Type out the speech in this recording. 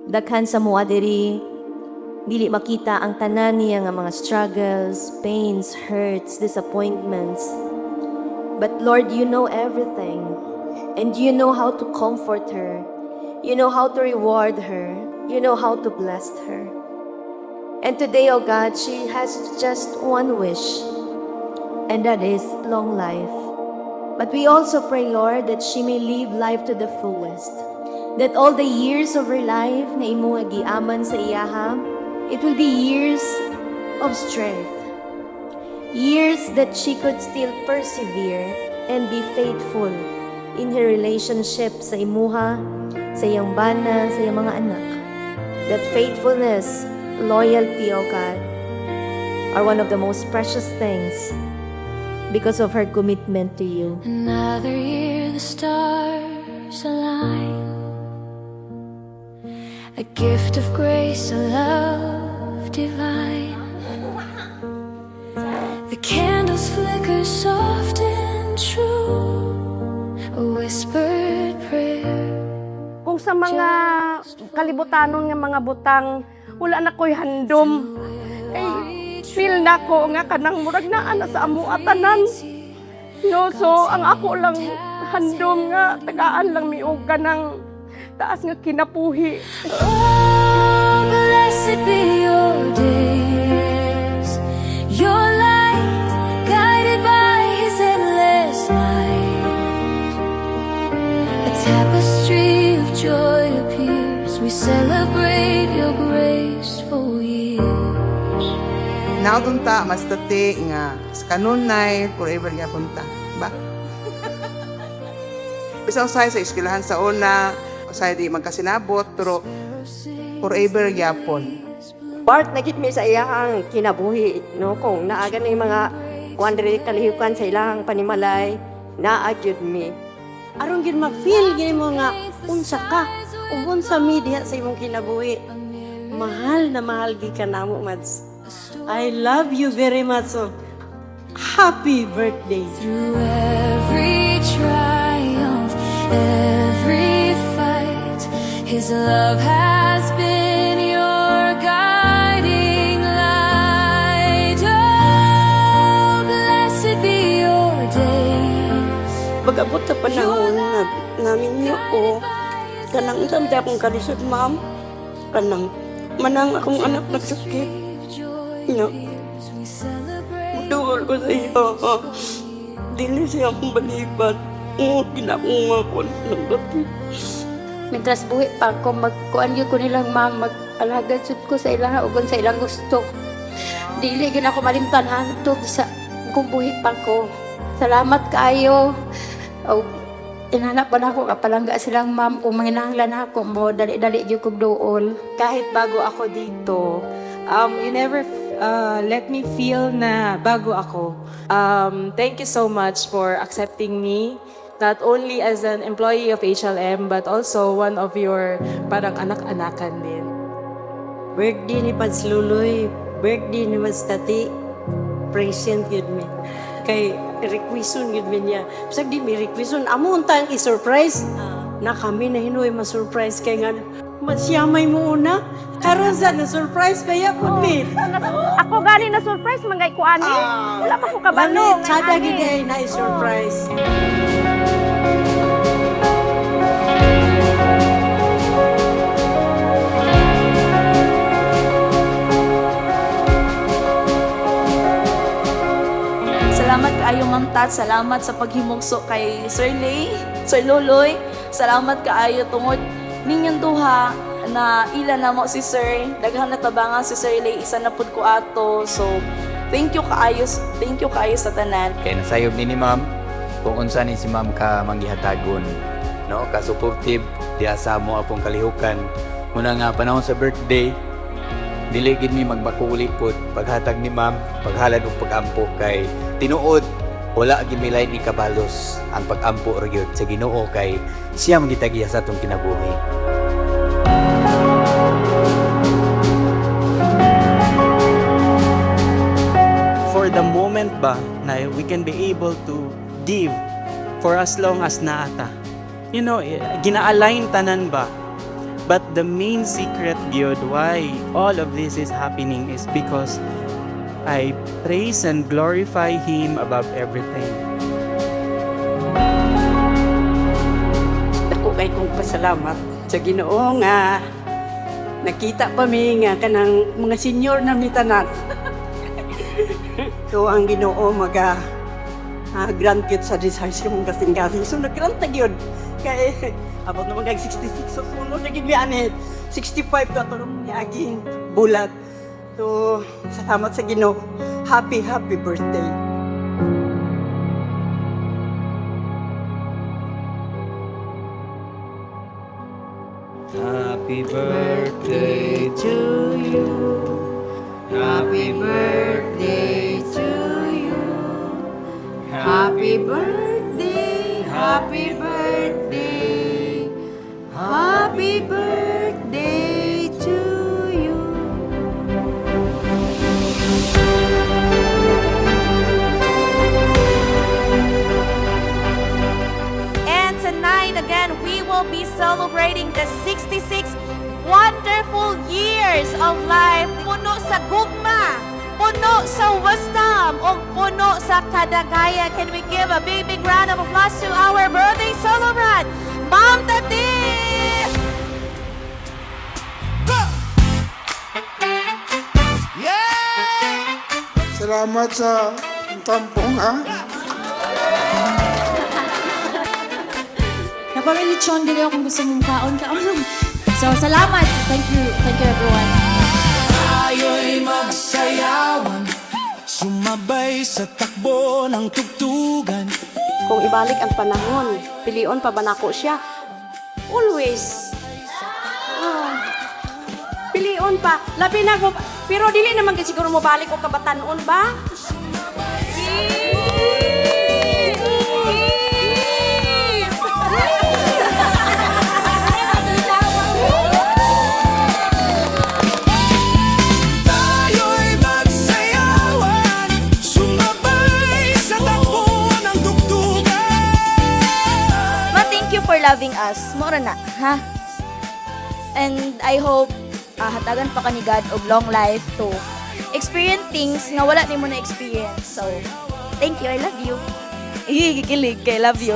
Daghan sa mua diri, dili makita ang tanan niya nga mga struggles, pains, hurts, disappointments. But Lord, you know everything. And you know how to comfort her. You know how to reward her. You know how to bless her. And today, oh God, she has just one wish, and that is long life. But we also pray, Lord, that she may live life to the fullest. That all the years of her life na imo nga giaman sa iyaha, it will be years of strength. Years that she could still persevere and be faithful in her relationship sa imuha, sa iyang bana, sa iyang mga anak. That faithfulness, loyalty, O God, are one of the most precious things because of her commitment to you. Another year the stars align, a gift of grace, a love divine. The candles flicker soft and true, a whispered prayer. Kung sa mga kalibutanon nga mga butang, wala na ko'y handom. Kay feel na ko nga kanang murag na ana sa amo atanan. No, so ang ako lang handom nga tagaan lang miuga ng taas nga kinapuhi. Oh, blessed be your days, your light guided by His endless might. A tapestry of joy appears. We celebrate your graceful years. Naudunta mas tati nga sa kanunay forever nga punta, ba? Bisa usay sa eskwelahan sa una, usay di magkasinabot pero forever gyapon. Part na gid mi sa iyang kinabuhi, no, kung naaga na yung mga kuandre kalihukan sa ilang panimalay, naagyud mi. Aron gid ma-feel gid mo nga unsa ka, ug unsa mi diha sa imong kinabuhi. Mahal na mahal gid ka namo, Mads. I love you very much. So, happy birthday. Through every triumph, every fight, His love has been your guiding light. Oh, blessed be your days. Pag-abot sa panahon namin niyo ko, kanang samda akong kalisod, ma'am. Kanang manang akong anak nagsakit. No. Duwal ko sa iyo. Dili siya akong baliban. Ginakong ako ng dati. Mientras buhi pa ako, magkuan yun ko nilang ma'am, mag-alagad sud ko sa ilang ugon sa ilang gusto. Dili gina ako malimtan hantod sa kung buhi pa ko. Salamat kaayo. O, inhanap pa na ako, kapalangga silang ma'am, kung manginahanglan ako mo, dali-dali yung kong dool. Kahit bago ako dito, you never let me feel na bago ako. Thank you so much for accepting me, not only as an employee of HLM, but also one of your parang anak-anakan din. Birthday ni Pads Luloy, birthday ni Mads Tati, present yun mi. Kay requison yun mi niya. Bisag di mi requison, amo untang i-surprise. Na kami na hinuay ma-surprise kay nga masyamay mo una. Karon sa na-surprise kaya po mi. Ako gani na surprise mangay ko ani. Wala pa ko kabalo. Tsada gid ay na i-surprise. Salamat kaayo Ma'am Tat, salamat sa paghimugso kay Sir Lay, Sir Loloy. Salamat kaayo tungod ninyong duha na ila na mo si Sir. Daghang natabangan si Sir Lay, isa na pud ko ato. So, thank you kaayo sa tanan. Kaya nasayog ni ma'am kung unsa ni si ma'am ka manggihatagon, no, ka supportive diha sa mo apong kalihukan. Muna nga panahon sa birthday, dili gid mi magbakuli pod paghatag ni ma'am, paghalad og pagampo kay tinuod wala gid mi lain ni kabalos ang pagampo ra gyud sa Ginoo kay siya man gitagiya sa atong kinabuhi. For the moment ba na we can be able to give for as long as naata. You know, gina-align tanan ba But the main secret, God, why all of this is happening is because I praise and glorify Him above everything. Dako kay kong pasalamat sa Ginoo nga nakita pa mi nga kanang mga senior na mi tanan. So ang Ginoo grant yun sa desires yung gasing-gasing. So nag-grant na yun. Kaya abot na mag 66 so sunod na gid mi anit. 65 ka tulong ni aging bulat. So salamat sa Ginoo. Happy birthday. Happy birthday to you. Happy birthday to you. Happy birthday, happy birthday. Happy birthday to you. And tonight, again, we will be celebrating the 66 wonderful years of life. Puno sa gugma, puno sa wisdom, o puno sa kadagaya. Can we give a big round of applause to our birthday celebrant, Ma'am Tati! Salamat sa tampong, ha? Napamilitsyon din ako kung gusto mong kaon. So, salamat. Thank you everyone. Tayo'y magsayawan, sumabay sa takbo ng tugtugan. Kung ibalik ang panahon, pilion pa ba nako siya? Always. Pilion pa. Labi na ko. Pero dili naman kasi siguro mo balik o kabatanon ba? Tayo'y magsayawan, sumabay sa takbo ng tugtugan. Ma, thank you for loving us. Mora na, ha? And I hope hatagan pa ka ni God og long life to experience things nga wala ni mo na experience. So, thank you. I love you. Kikilig kay love you.